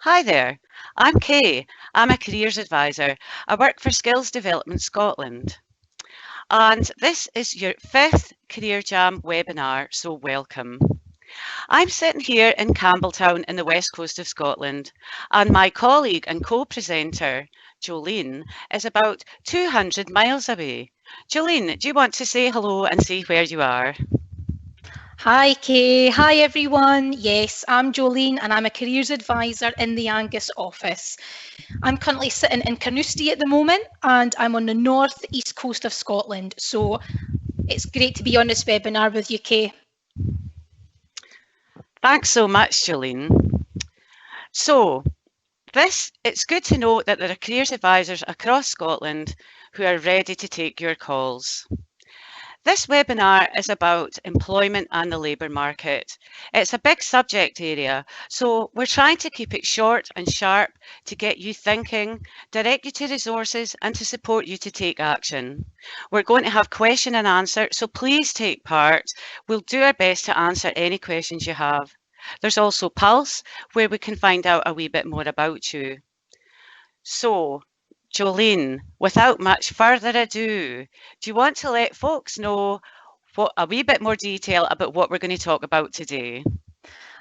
Hi there, I'm Kay. I'm a careers advisor. I work for Skills Development Scotland. And this is your fifth Career Jam webinar, so welcome. I'm sitting here in Campbelltown in the west coast of Scotland, and my colleague and co-presenter, Jolene, is about 200 miles away. Jolene, do you want to say hello and say where you are? Hi Kay, hi everyone. Yes, I'm Jolene and I'm a careers advisor in the Angus office. I'm currently sitting in Carnoustie at the moment and I'm on the north east coast of Scotland. So it's great to be on this webinar with you, Kay. Thanks so much, Jolene. So, it's good to know that there are careers advisors across Scotland who are ready to take your calls. This webinar is about employment and the labour market. It's a big subject area, so we're trying to keep it short and sharp to get you thinking, direct you to resources and to support you to take action. We're going to have question and answer, so please take part. We'll do our best to answer any questions you have. There's also Pulse, where we can find out a wee bit more about you. So, Jolene, without much further ado, do you want to let folks know a wee bit more detail about what we're going to talk about today?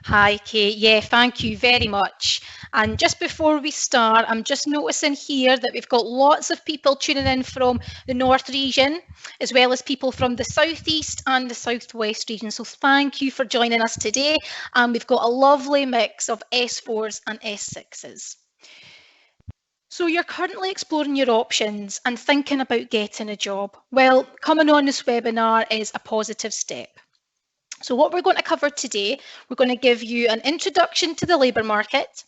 Hi Kay, yeah, thank you very much. And just before we start, I'm just noticing here that we've got lots of people tuning in from the North region, as well as people from the Southeast and the Southwest region. So thank you for joining us today. And we've got a lovely mix of S4s and S6s. So you're currently exploring your options and thinking about getting a job. Well, coming on this webinar is a positive step. So what we're going to cover today, we're going to give you an introduction to the labour market.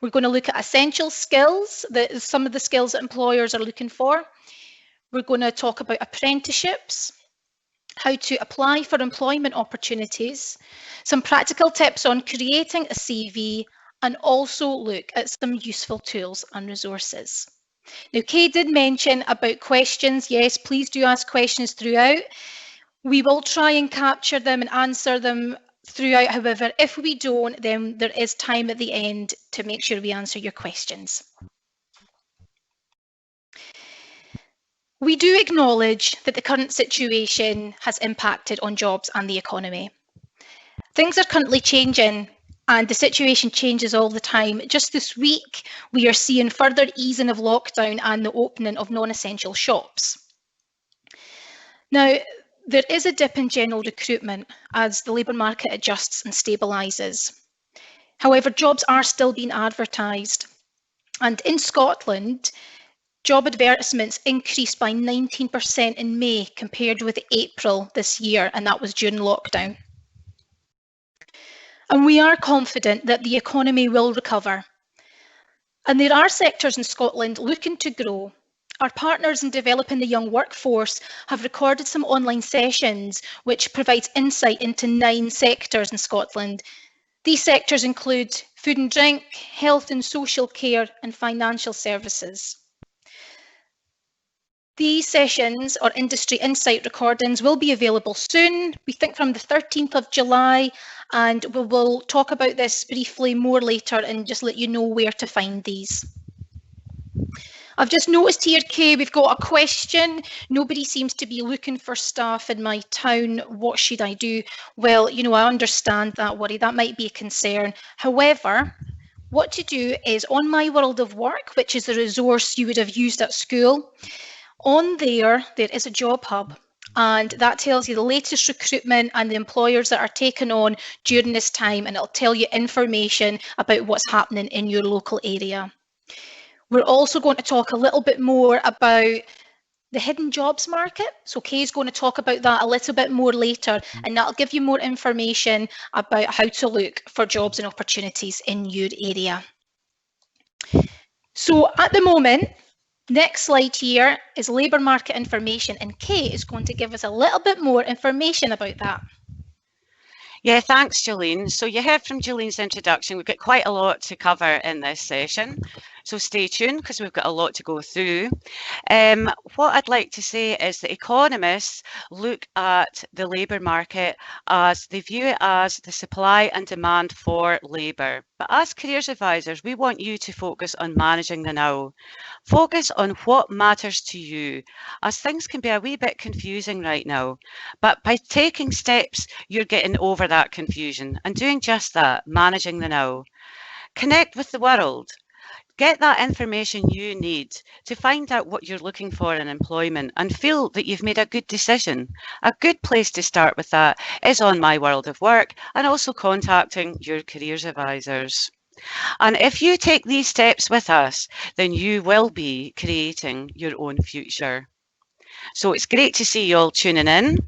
We're going to look at essential skills, some of the skills that employers are looking for. We're going to talk about apprenticeships, how to apply for employment opportunities, some practical tips on creating a CV, and also look at some useful tools and resources. Now, Kay did mention about questions. Yes, please do ask questions throughout. We will try and capture them and answer them throughout. However, if we don't, then there is time at the end to make sure we answer your questions. We do acknowledge that the current situation has impacted on jobs and the economy. Things are currently changing and the situation changes all the time. Just this week, we are seeing further easing of lockdown and the opening of non-essential shops. Now, there is a dip in general recruitment as the labour market adjusts and stabilises. However, jobs are still being advertised. And in Scotland, job advertisements increased by 19% in May compared with April this year, and that was during lockdown. And we are confident that the economy will recover. And there are sectors in Scotland looking to grow. Our partners in developing the young workforce have recorded some online sessions which provides insight into 9 sectors in Scotland. These sectors include food and drink, health and social care, and financial services. These sessions or industry insight recordings will be available soon, we think from the 13th of July, and we will talk about this briefly more later and just let you know where to find these. I've just noticed here, Kay, we've got a question. Nobody seems to be looking for staff in my town. What should I do? Well, you know, I understand that worry. That might be a concern. However, what to do is on My World of Work, which is a resource you would have used at school, on there is a job hub. And that tells you the latest recruitment and the employers that are taken on during this time, and it'll tell you information about what's happening in your local area. We're also going to talk a little bit more about the hidden jobs market. So Kay's going to talk about that a little bit more later, and that'll give you more information about how to look for jobs and opportunities in your area. So at the moment, next slide here is labour market information, and Kay is going to give us a little bit more information about that. Yeah, thanks, Jolene. So you heard from Jolene's introduction, we've got quite a lot to cover in this session. So stay tuned because we've got a lot to go through. What I'd like to say is that economists look at the labour market as they view it as the supply and demand for labour. But as careers advisors, we want you to focus on managing the now. Focus on what matters to you, as things can be a wee bit confusing right now. But by taking steps, you're getting over that confusion and doing just that, managing the now. Connect with the world. Get that information you need to find out what you're looking for in employment and feel that you've made a good decision. A good place to start with that is on My World of Work and also contacting your careers advisors. And if you take these steps with us, then you will be creating your own future. So it's great to see you all tuning in.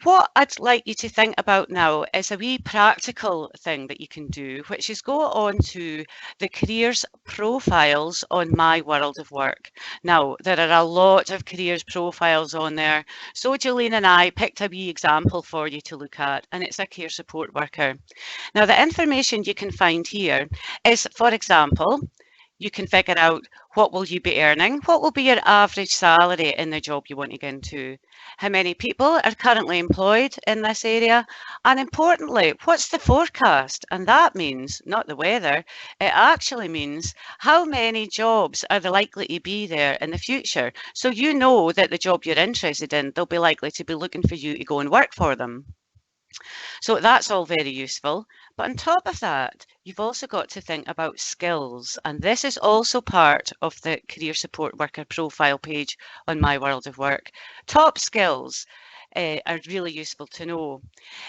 What I'd like you to think about now is a wee practical thing that you can do, which is go on to the careers profiles on My World of Work. Now, there are a lot of careers profiles on there. So Jolene and I picked a wee example for you to look at, and it's a care support worker. Now, the information you can find here is, for example, you can figure out what will you be earning, what will be your average salary in the job you want to get into, how many people are currently employed in this area, and importantly, what's the forecast? And that means not the weather, it actually means how many jobs are there likely to be there in the future. So you know that the job you're interested in, they'll be likely to be looking for you to go and work for them. So that's all very useful. But on top of that, you've also got to think about skills. And this is also part of the career support worker profile page on My World of Work. Top skills are really useful to know.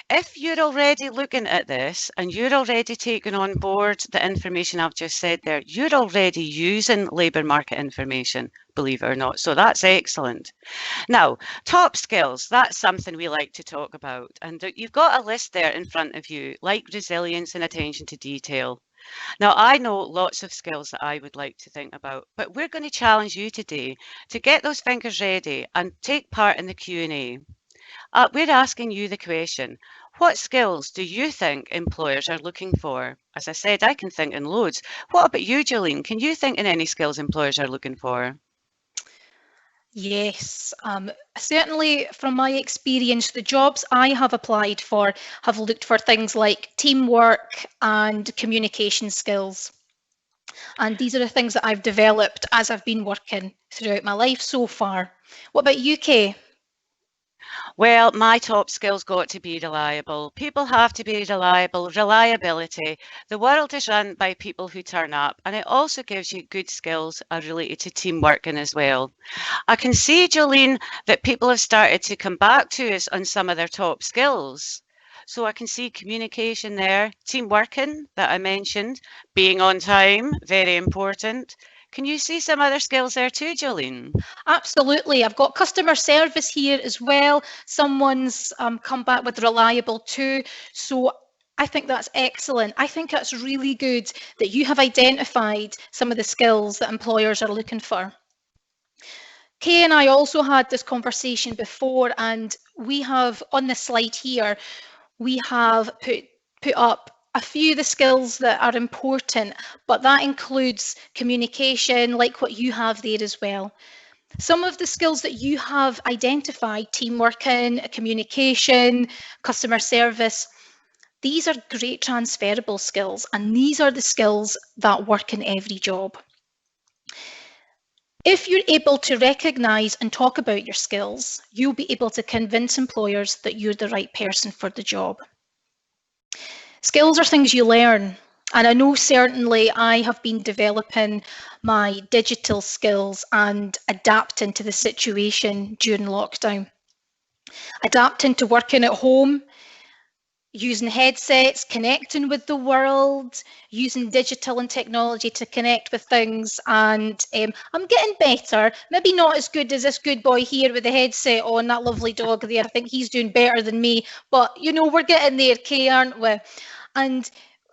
If you're already looking at this and you're already taking on board the information I've just said there, you're already using labour market information, believe it or not. So that's excellent. Now, top skills, that's something we like to talk about. And you've got a list there in front of you, like resilience and attention to detail. Now, I know lots of skills that I would like to think about, but we're going to challenge you today to get those fingers ready and take part in the Q&A. We're asking you the question, what skills do you think employers are looking for? As I said, I can think in loads. What about you, Jolene? Can you think in any skills employers are looking for? Yes, certainly from my experience, the jobs I have applied for have looked for things like teamwork and communication skills. And these are the things that I've developed as I've been working throughout my life so far. What about you, Kay? Well, my top skill's got to be reliable. People have to be reliable. Reliability. The world is run by people who turn up, and it also gives you good skills related to team working as well. I can see, Jolene, that people have started to come back to us on some of their top skills. So I can see communication there, team working that I mentioned, being on time, very important. Can you see some other skills there too, Jolene? Absolutely. I've got customer service here as well. Someone's come back with reliable too. So I think that's excellent. I think it's really good that you have identified some of the skills that employers are looking for. Kay and I also had this conversation before, and we have on the slide here, we have put up a few of the skills that are important, but that includes communication, like what you have there as well. Some of the skills that you have identified, teamwork and communication, customer service, these are great transferable skills, and these are the skills that work in every job. If you're able to recognise and talk about your skills, you'll be able to convince employers that you're the right person for the job. Skills are things you learn. And I know certainly I have been developing my digital skills and adapting to the situation during lockdown. Adapting to working at home, using headsets, connecting with the world, using digital and technology to connect with things. And I'm getting better, maybe not as good as this good boy here with the headset on, that lovely dog there. I think he's doing better than me, but you know, we're getting there, Kay, aren't we? And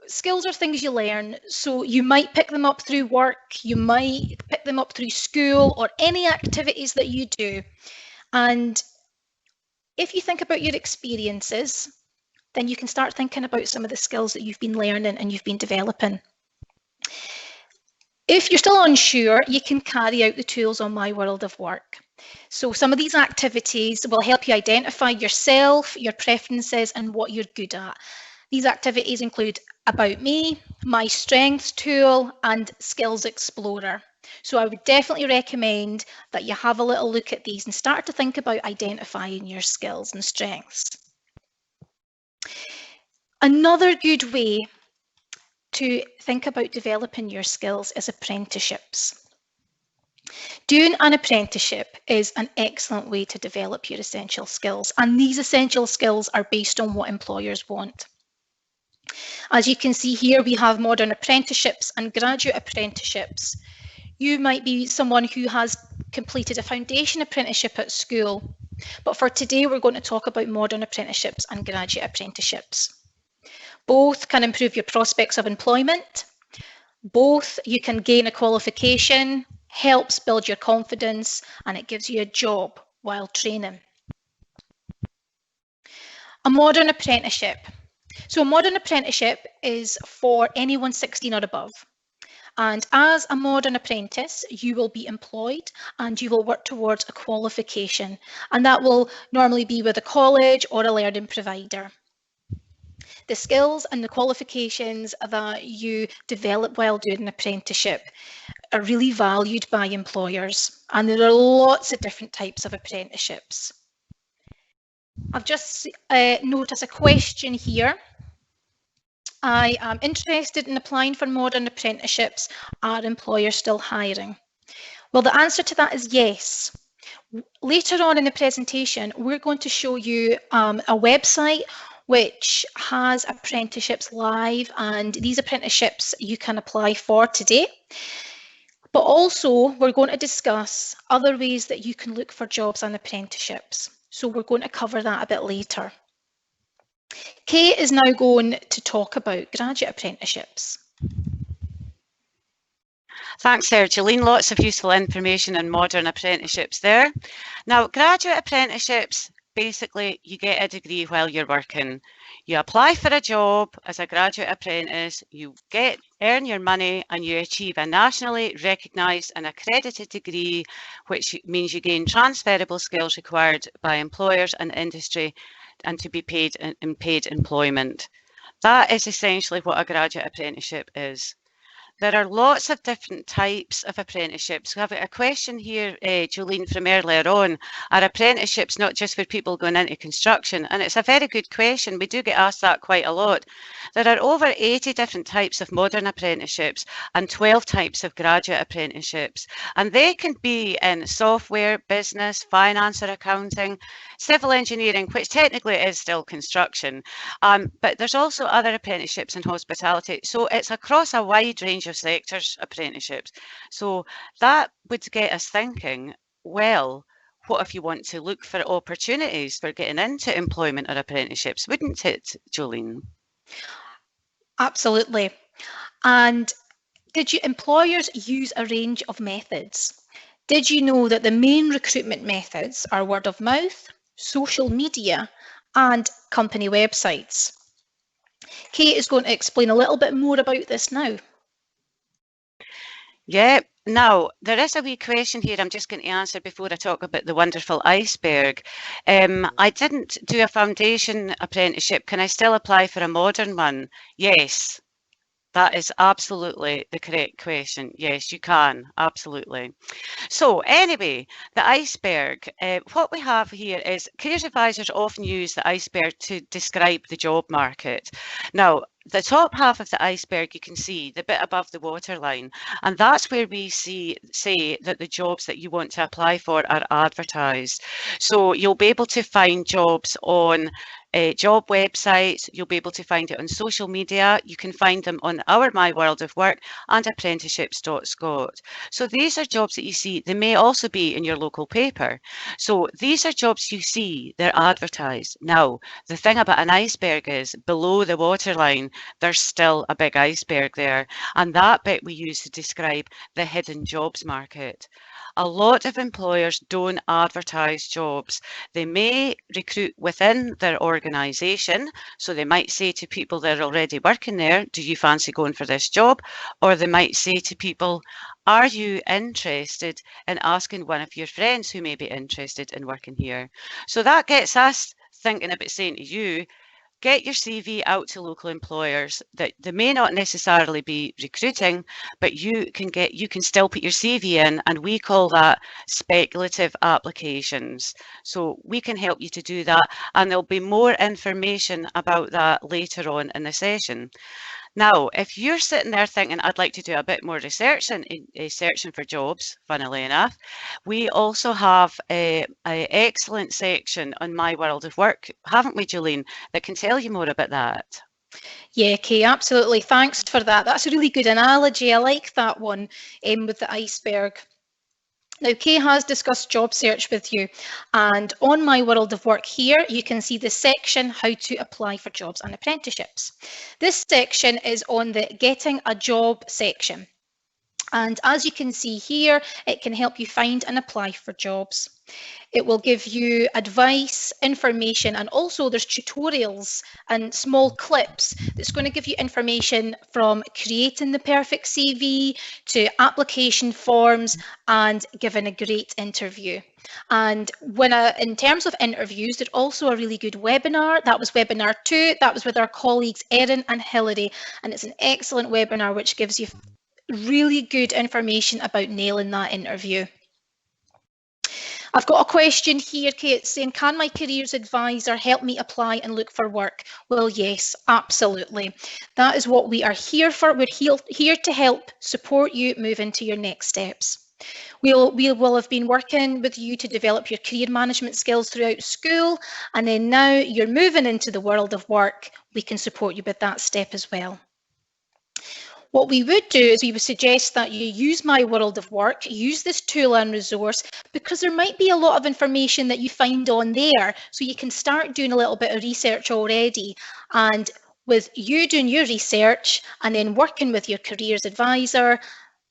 skills are things you learn, so you might pick them up through work, you might pick them up through school or any activities that you do. And if you think about your experiences, then you can start thinking about some of the skills that you've been learning and you've been developing. If you're still unsure, you can carry out the tools on My World of Work. So some of these activities will help you identify yourself, your preferences, and what you're good at. These activities include About Me, My Strengths tool, and Skills Explorer. So I would definitely recommend that you have a little look at these and start to think about identifying your skills and strengths. Another good way to think about developing your skills is apprenticeships. Doing an apprenticeship is an excellent way to develop your essential skills, and these essential skills are based on what employers want. As you can see here, we have modern apprenticeships and graduate apprenticeships. You might be someone who has completed a foundation apprenticeship at school, but for today we're going to talk about modern apprenticeships and graduate apprenticeships. Both can improve your prospects of employment. Both you can gain a qualification, helps build your confidence, and it gives you a job while training. A modern apprenticeship. So a modern apprenticeship is for anyone 16 or above. And as a modern apprentice, you will be employed and you will work towards a qualification. And that will normally be with a college or a learning provider. The skills and the qualifications that you develop while doing an apprenticeship are really valued by employers, and there are lots of different types of apprenticeships. I've just noticed a question here. I am interested in applying for modern apprenticeships. Are employers still hiring? Well, the answer to that is yes. Later on in the presentation, we're going to show you a website which has apprenticeships live, and these apprenticeships you can apply for today. But also, we're going to discuss other ways that you can look for jobs and apprenticeships. So we're going to cover that a bit later. Kate is now going to talk about graduate apprenticeships. Thanks there, Jolene. Lots of useful information on modern apprenticeships there. Now, graduate apprenticeships, basically, you get a degree while you're working. You apply for a job as a graduate apprentice, you earn your money, and you achieve a nationally recognised and accredited degree, which means you gain transferable skills required by employers and industry and to be paid in paid employment. That is essentially what a graduate apprenticeship is. There are lots of different types of apprenticeships. We have a question here, Jolene, from earlier on. Are apprenticeships not just for people going into construction? And it's a very good question. We do get asked that quite a lot. There are over 80 different types of modern apprenticeships and 12 types of graduate apprenticeships. And they can be in software, business, finance or accounting, civil engineering, which technically is still construction. But there's also other apprenticeships in hospitality. So it's across a wide range of sectors, apprenticeships. So that would get us thinking, well, what if you want to look for opportunities for getting into employment or apprenticeships, wouldn't it, Jolene? Absolutely. And employers use a range of methods? Did you know that the main recruitment methods are word of mouth, social media, and company websites? Kate is going to explain a little bit more about this now. Yeah, now there is a wee question here I'm just going to answer before I talk about the wonderful iceberg. I didn't do a foundation apprenticeship. Can I still apply for a modern one? Yes, that is absolutely the correct question. Yes, you can, absolutely. So anyway, the iceberg, what we have here is careers advisors often use the iceberg to describe the job market. Now, the top half of the iceberg, you can see the bit above the waterline, and that's where we say that the jobs that you want to apply for are advertised. So you'll be able to find jobs on job websites, you'll be able to find it on social media, you can find them on our My World of Work and Apprenticeships.scot. So these are jobs that you see. They may also be in your local paper. So these are jobs you see, they're advertised. Now, the thing about an iceberg is below the waterline, there's still a big iceberg there. And that bit we use to describe the hidden jobs market. A lot of employers don't advertise jobs. They may recruit within their organisation organisation. So they might say to people that are already working there, do you fancy going for this job? Or they might say to people, are you interested in asking one of your friends who may be interested in working here? So that gets us thinking about saying to you, get your CV out to local employers that they may not necessarily be recruiting, but you can still put your CV in, and we call that speculative applications. So we can help you to do that, and there'll be more information about that later on in the session. Now, if you're sitting there thinking, I'd like to do a bit more research and searching for jobs, funnily enough, we also have an excellent section on My World of Work, haven't we, Jolene, that can tell you more about that? Yeah, Kay, absolutely. Thanks for that. That's a really good analogy. I like that one with the iceberg. Now, Kay has discussed job search with you, and on My World of Work here, you can see the section How to Apply for Jobs and Apprenticeships. This section is on the Getting a Job section. And as you can see here, it can help you find and apply for jobs. It will give you advice, information, and also there's tutorials and small clips that's going to give you information from creating the perfect CV to application forms and giving a great interview. And in terms of interviews, there's also a really good webinar. That was webinar 2. That was with our colleagues Erin and Hilary, and it's an excellent webinar which gives you really good information about nailing that interview. I've got a question here, Kate, saying, can my careers advisor help me apply and look for work? Well, yes, absolutely. That is what we are here for. We're here to help support you move into your next steps. We will have been working with you to develop your career management skills throughout school, and then now you're moving into the world of work, we can support you with that step as well. What we would do is we would suggest that you use My World of Work, use this tool and resource, because there might be a lot of information that you find on there. So you can start doing a little bit of research already. And with you doing your research and then working with your careers advisor,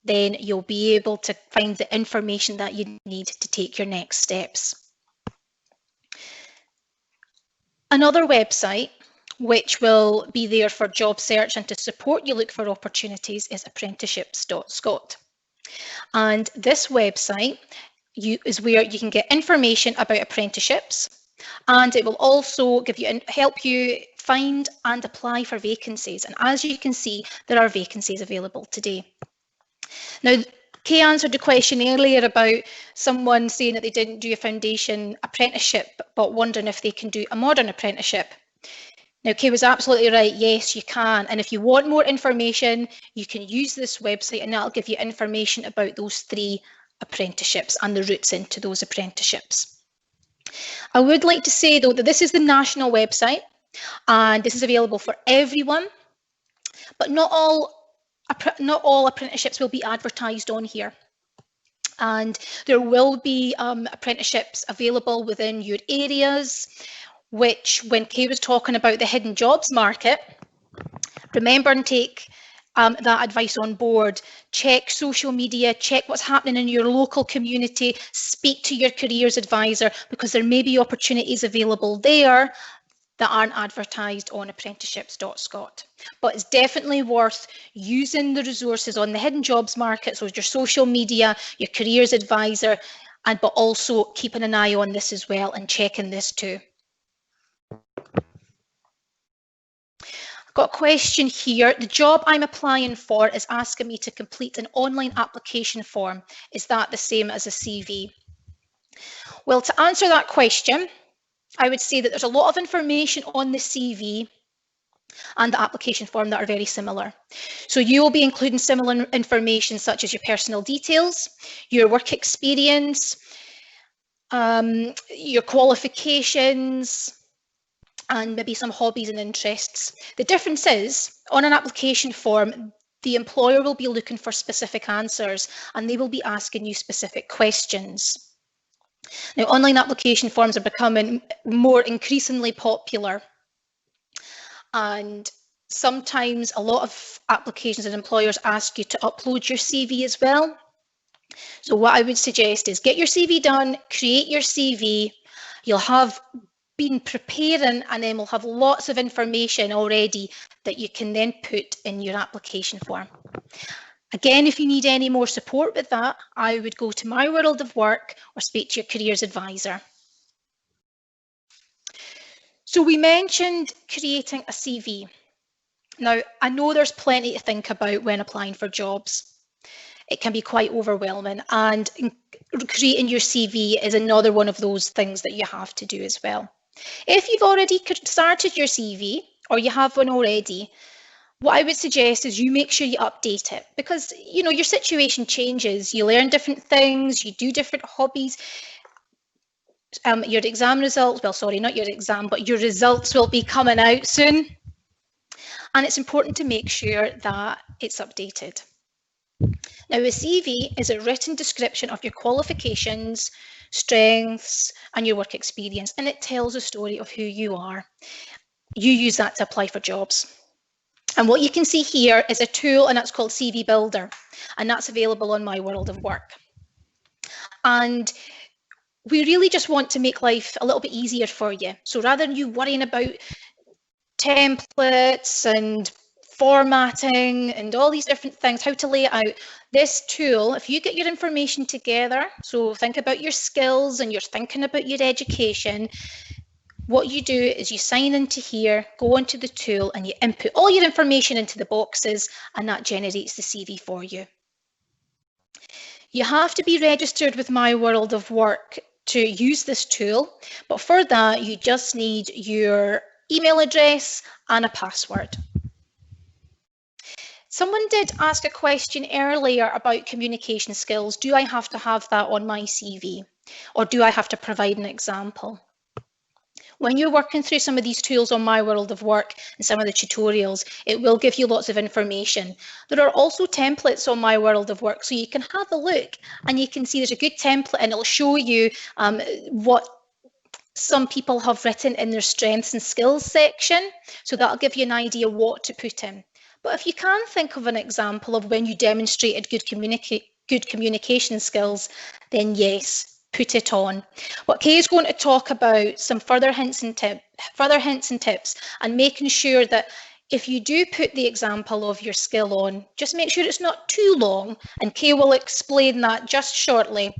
then you'll be able to find the information that you need to take your next steps. Another website which will be there for job search and to support you look for opportunities is Apprenticeships.scot. And this website is where you can get information about apprenticeships, and it will also help you find and apply for vacancies. And as you can see, there are vacancies available today. Now, Kay answered the question earlier about someone saying that they didn't do a foundation apprenticeship, but wondering if they can do a modern apprenticeship. Now, Kay was absolutely right. Yes, you can. And if you want more information, you can use this website and that'll give you information about those 3 apprenticeships and the routes into those apprenticeships. I would like to say, though, that this is the national website and this is available for everyone, but not all apprenticeships will be advertised on here. And there will be apprenticeships available within your areas, which when Kay was talking about the hidden jobs market, remember and take that advice on board. Check social media, check what's happening in your local community, speak to your careers advisor, because there may be opportunities available there that aren't advertised on Apprenticeships.scot. But it's definitely worth using the resources on the hidden jobs market, so your social media, your careers advisor, but also keeping an eye on this as well and checking this too. Got a question here. The job I'm applying for is asking me to complete an online application form. Is that the same as a CV? Well, to answer that question, I would say that there's a lot of information on the CV and the application form that are very similar. So you will be including similar information such as your personal details, your work experience, your qualifications, and maybe some hobbies and interests. The difference is, on an application form, the employer will be looking for specific answers and they will be asking you specific questions. Now, online application forms are becoming more increasingly popular, and sometimes a lot of applications and employers ask you to upload your CV as well. So what I would suggest is get your CV done, create your CV. You'll have been preparing, and then we'll have lots of information already that you can then put in your application form. Again, if you need any more support with that, I would go to My World of Work or speak to your careers advisor. So we mentioned creating a CV. Now, I know there's plenty to think about when applying for jobs. It can be quite overwhelming, and creating your CV is another one of those things that you have to do as well. If you've already started your CV or you have one already, what I would suggest is you make sure you update it, because your situation changes, you learn different things, you do different hobbies. Your exam results, well, sorry, not your exam, but your results will be coming out soon. And it's important to make sure that it's updated. Now, a CV is a written description of your qualifications, strengths, and your work experience, and it tells a story of who you are. You use that to apply for jobs. And what you can see here is a tool, and that's called CV Builder, and that's available on My World of Work. And we really just want to make life a little bit easier for you. So rather than you worrying about templates and formatting and all these different things, how to lay it out, this tool, if you get your information together, so think about your skills and you're thinking about your education, what you do is you sign into here, go onto the tool, and you input all your information into the boxes, and that generates the CV for you. You have to be registered with My World of Work to use this tool, but for that you just need your email address and a password. Someone did ask a question earlier about communication skills. Do I have to have that on my CV, or do I have to provide an example? When you're working through some of these tools on My World of Work and some of the tutorials, it will give you lots of information. There are also templates on My World of Work, so you can have a look and you can see there's a good template, and it'll show you what some people have written in their strengths and skills section. So that'll give you an idea what to put in. But if you can think of an example of when you demonstrated good communication skills, then yes, put it on. But Kay is going to talk about some further hints and tips, and making sure that if you do put the example of your skill on, just make sure it's not too long, and Kay will explain that just shortly.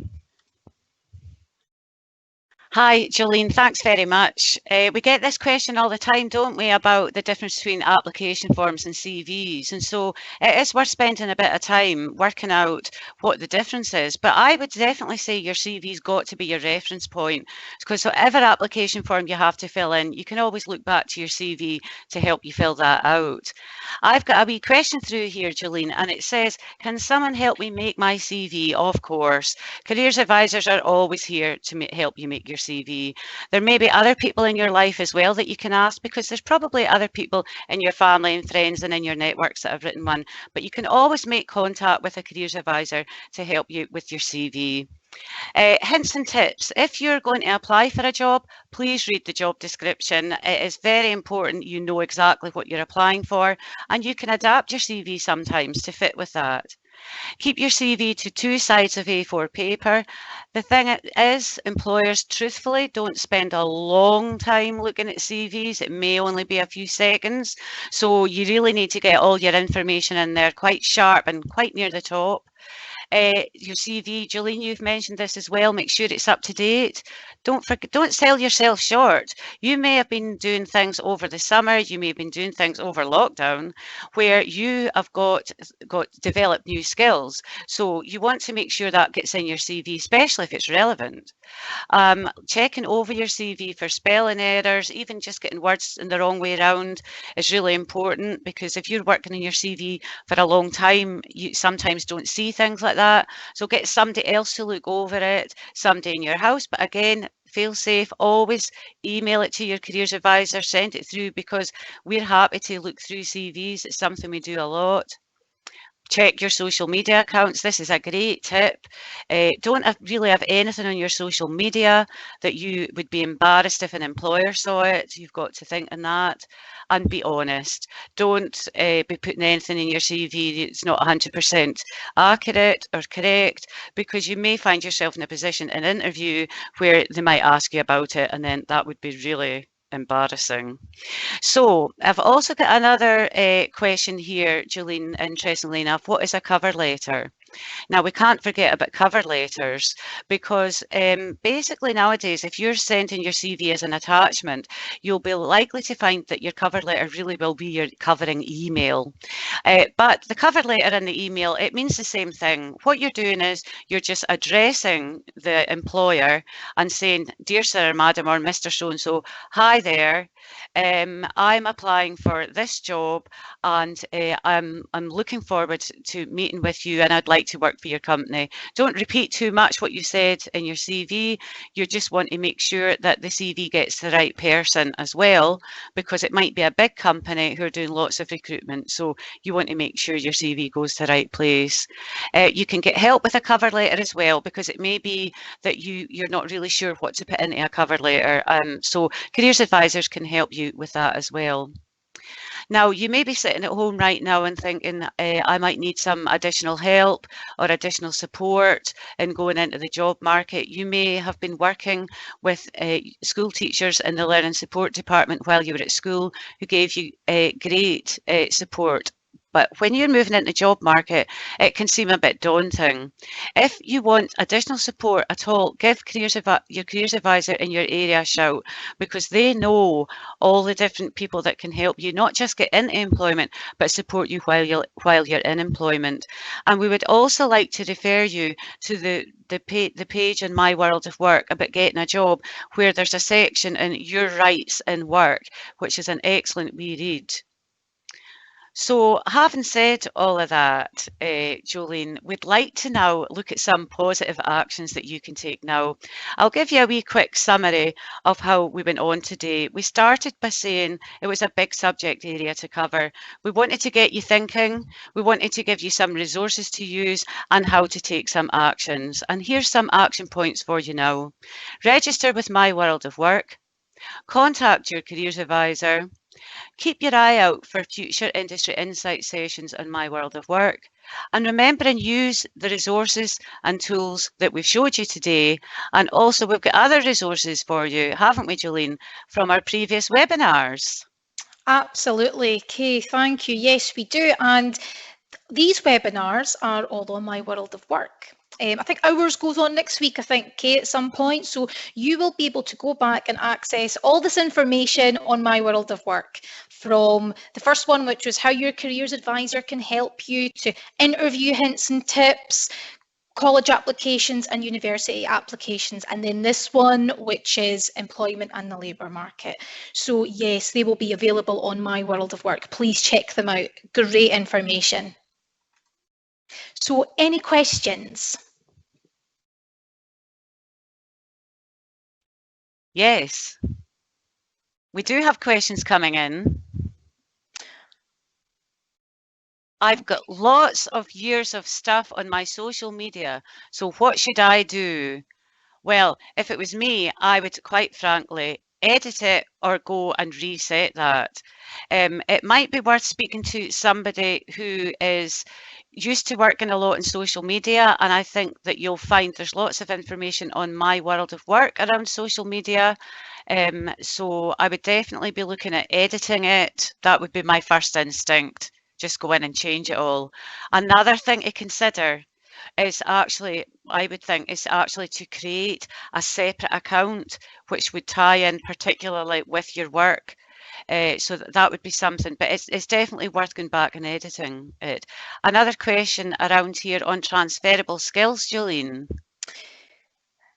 Hi, Jolene, thanks very much. We get this question all the time, don't we, about the difference between application forms and CVs. And so it is worth spending a bit of time working out what the difference is. But I would definitely say your CV's got to be your reference point, because whatever application form you have to fill in, you can always look back to your CV to help you fill that out. I've got a wee question through here, Jolene, and it says, can someone help me make my CV? Of course. Careers advisors are always here to help you make your CV. There may be other people in your life as well that you can ask, because there's probably other people in your family and friends and in your networks that have written one, but you can always make contact with a careers advisor to help you with your CV. Hints and tips. If you're going to apply for a job, please read the job description. It is very important you know exactly what you're applying for, and you can adapt your CV sometimes to fit with that. Keep your CV to 2 sides of A4 paper. The thing is, employers truthfully don't spend a long time looking at CVs. It may only be a few seconds. So you really need to get all your information in there quite sharp and quite near the top. Your CV, Jolene, you've mentioned this as well. Make sure it's up to date. Don't sell yourself short. You may have been doing things over the summer. You may have been doing things over lockdown, where you have got developed new skills. So you want to make sure that gets in your CV, especially if it's relevant. Checking over your CV for spelling errors, even just getting words in the wrong way around, is really important, because if you're working in your CV for a long time, you sometimes don't see things like that. So get somebody else to look over it, somebody in your house. But again, feel safe, always email it to your careers advisor, send it through, because we're happy to look through CVs. It's something we do a lot. check your social media accounts. This is a great tip. Don't really have anything on your social media that you would be embarrassed if an employer saw it. You've got to think on that and be honest. Don't be putting anything in your CV that's not 100% accurate or correct, because you may find yourself in a position in an interview where they might ask you about it, and then that would be really embarrassing. So I've also got another question here, Jolene, interestingly enough. What is a cover letter? Now, we can't forget about cover letters, because basically nowadays, if you're sending your CV as an attachment, you'll be likely to find that your cover letter really will be your covering email. But the cover letter and the email, it means the same thing. What you're doing is you're just addressing the employer and saying, "Dear Sir, Madam, or Mr. So-and-so, hi there. I'm applying for this job, and I'm looking forward to meeting with you, and I'd like to work for your company." Don't repeat too much what you said in your CV. You just want to make sure that the CV gets the right person as well, because it might be a big company who are doing lots of recruitment. So you want to make sure your CV goes to the right place. You can get help with a cover letter as well, because it may be that you're not really sure what to put into a cover letter. So careers advisors can help you with that as well. Now, you may be sitting at home right now and thinking, I might need some additional help or additional support in going into the job market. You may have been working with school teachers in the Learning Support Department while you were at school, who gave you great support. But when you're moving into the job market, it can seem a bit daunting. If you want additional support at all, give your careers advisor in your area a shout, because they know all the different people that can help you not just get into employment, but support you while you're in employment. And we would also like to refer you to the page in My World of Work about getting a job, where there's a section in Your Rights in Work, which is an excellent wee read. So, having said all of that, Jolene, we'd like to now look at some positive actions that you can take now. I'll give you a wee quick summary of how we went on today. We started by saying it was a big subject area to cover. We wanted to get you thinking, we wanted to give you some resources to use and how to take some actions. And here's some action points for you now. Register with My World of Work, contact your careers advisor, keep your eye out for future industry insight sessions on My World of Work, and remember and use the resources and tools that we've showed you today. And also, we've got other resources for you, haven't we, Jolene, from our previous webinars? Absolutely, Kay, thank you. Yes, we do. And these webinars are all on My World of Work. I think ours goes on next week, I think, Kay, at some point. So you will be able to go back and access all this information on My World of Work, from the first one, which was how your careers advisor can help you, to interview hints and tips, college applications and university applications, and then this one, which is employment and the labour market. So yes, they will be available on My World of Work. Please check them out. Great information. So any questions? Yes, we do have questions coming in. I've got lots of years of stuff on my social media, so what should I do? Well, if it was me, I would quite frankly edit it or go and reset that. It might be worth speaking to somebody who is used to working a lot in social media, and I think that you'll find there's lots of information on My World of Work around social media. So I would definitely be looking at editing it. That would be my first instinct. Just go in and change it all. Another thing to consider is actually, I would think, is actually to create a separate account which would tie in particularly with your work. So that would be something, but it's definitely worth going back and editing it. Another question around here on transferable skills, Jolene.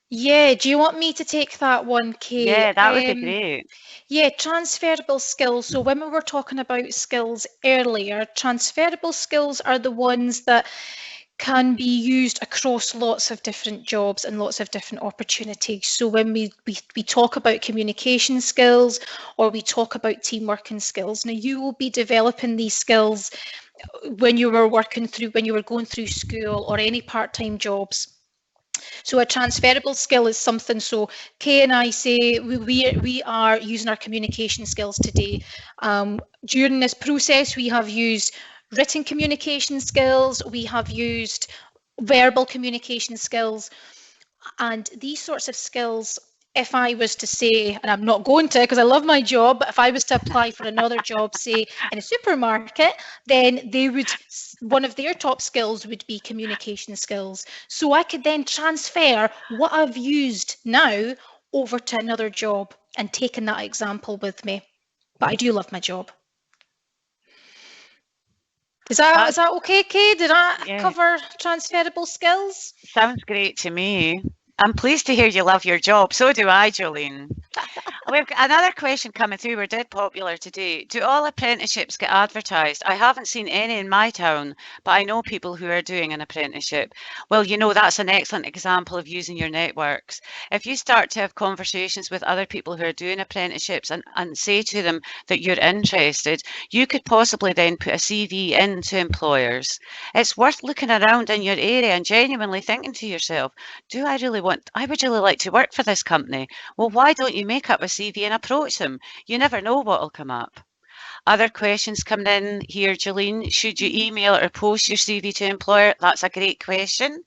Yeah, do you want me to take that one, Kay? Yeah, that would be great. Yeah, transferable skills. So when we were talking about skills earlier, transferable skills are the ones that can be used across lots of different jobs and lots of different opportunities. So when we talk about communication skills, or we talk about teamwork and skills, now you will be developing these skills when you were going through school, or any part-time jobs. So a transferable skill is something. So Kay and I say we are using our communication skills today. During this process, we have used written communication skills, we have used verbal communication skills, and these sorts of skills, if I was to say, and I'm not going to because I love my job, but if I was to apply for another job, say in a supermarket, then one of their top skills would be communication skills. So I could then transfer what I've used now over to another job and taking that example with me. But I do love my job. Is that okay, Kay? Did I cover transferable skills? Sounds great to me. I'm pleased to hear you love your job. So do I, Jolene. We've got another question coming through. We're dead popular today. Do all apprenticeships get advertised? I haven't seen any in my town, but I know people who are doing an apprenticeship. Well, you know, that's an excellent example of using your networks. If you start to have conversations with other people who are doing apprenticeships and say to them that you're interested, you could possibly then put a CV into employers. It's worth looking around in your area and genuinely thinking to yourself, I would really like to work for this company. Well, why don't you make up a CV and approach them? You never know what will come up. Other questions coming in here, Jolene. Should you email or post your CV to employer? That's a great question.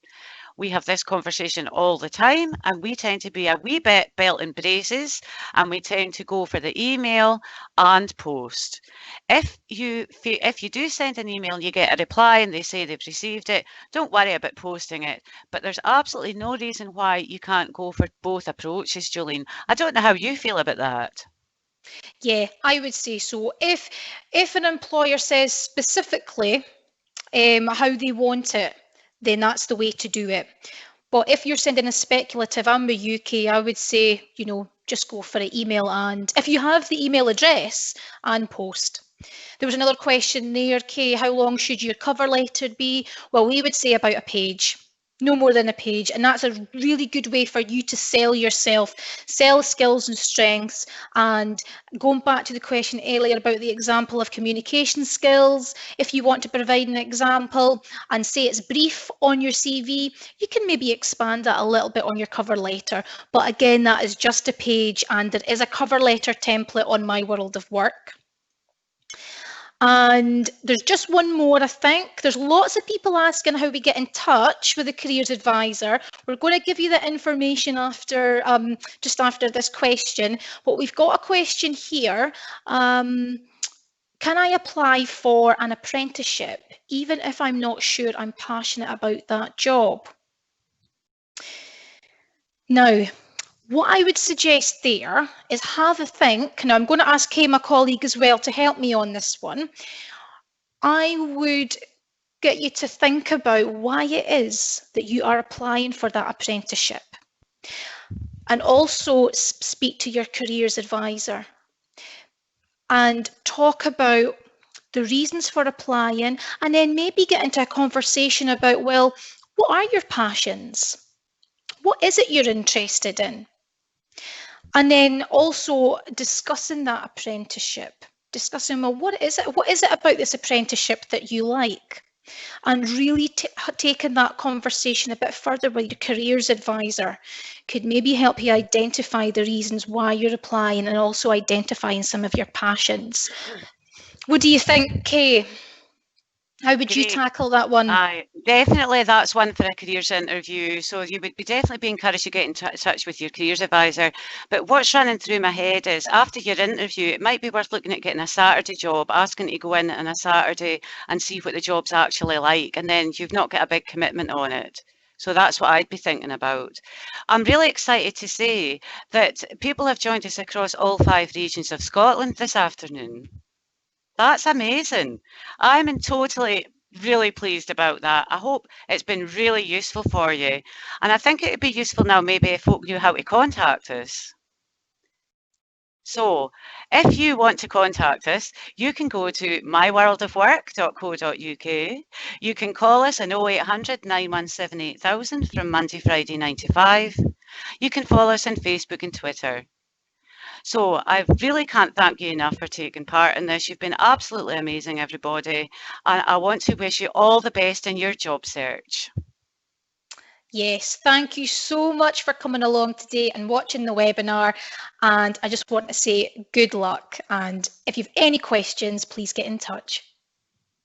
We have this conversation all the time, and we tend to be a wee bit belt and braces, and we tend to go for the email and post. If you do send an email and you get a reply and they say they've received it, don't worry about posting it. But there's absolutely no reason why you can't go for both approaches, Jolene. I don't know how you feel about that. Yeah, I would say so. If an employer says specifically how they want it, then that's the way to do it. But if you're sending a speculative, I'm with UK, I would say, just go for an email, and if you have the email address, and post. There was another question there, Kay, how long should your cover letter be? Well, we would say about a page. No more than a page, and that's a really good way for you to sell yourself, sell skills and strengths. And going back to the question earlier about the example of communication skills, if you want to provide an example and say it's brief on your CV, you can maybe expand that a little bit on your cover letter. But again, that is just a page, and there is a cover letter template on My World of Work. And there's just one more, I think. There's lots of people asking how we get in touch with the careers advisor. We're going to give you the information after, just after this question. But we've got a question here. Can I apply for an apprenticeship, even if I'm not sure I'm passionate about that job? Now, what I would suggest there is have a think. Now, I'm going to ask Kay, my colleague, as well, to help me on this one. I would get you to think about why it is that you are applying for that apprenticeship, and also speak to your careers advisor and talk about the reasons for applying, and then maybe get into a conversation about, well, what are your passions? What is it you're interested in? And then also discussing that apprenticeship, discussing, well, what is it about this apprenticeship that you like? And really taking that conversation a bit further with your careers advisor could maybe help you identify the reasons why you're applying, and also identifying some of your passions. What do you think, Kay? How would you tackle that one? Definitely, that's one for a careers interview. So you would definitely be encouraged to get in touch with your careers advisor. But what's running through my head is, after your interview, it might be worth looking at getting a Saturday job, asking to go in on a Saturday and see what the job's actually like. And then you've not got a big commitment on it. So that's what I'd be thinking about. I'm really excited to say that people have joined us across all 5 regions of Scotland this afternoon. That's amazing. I'm totally really pleased about that. I hope it's been really useful for you. And I think it would be useful now maybe if folk knew how to contact us. So if you want to contact us, you can go to myworldofwork.co.uk. You can call us on 0800 917 8000 from Monday, Friday 9 to 5. You can follow us on Facebook and Twitter. So I really can't thank you enough for taking part in this. You've been absolutely amazing, everybody. And I want to wish you all the best in your job search. Yes, thank you so much for coming along today and watching the webinar. And I just want to say good luck. And if you've any questions, please get in touch.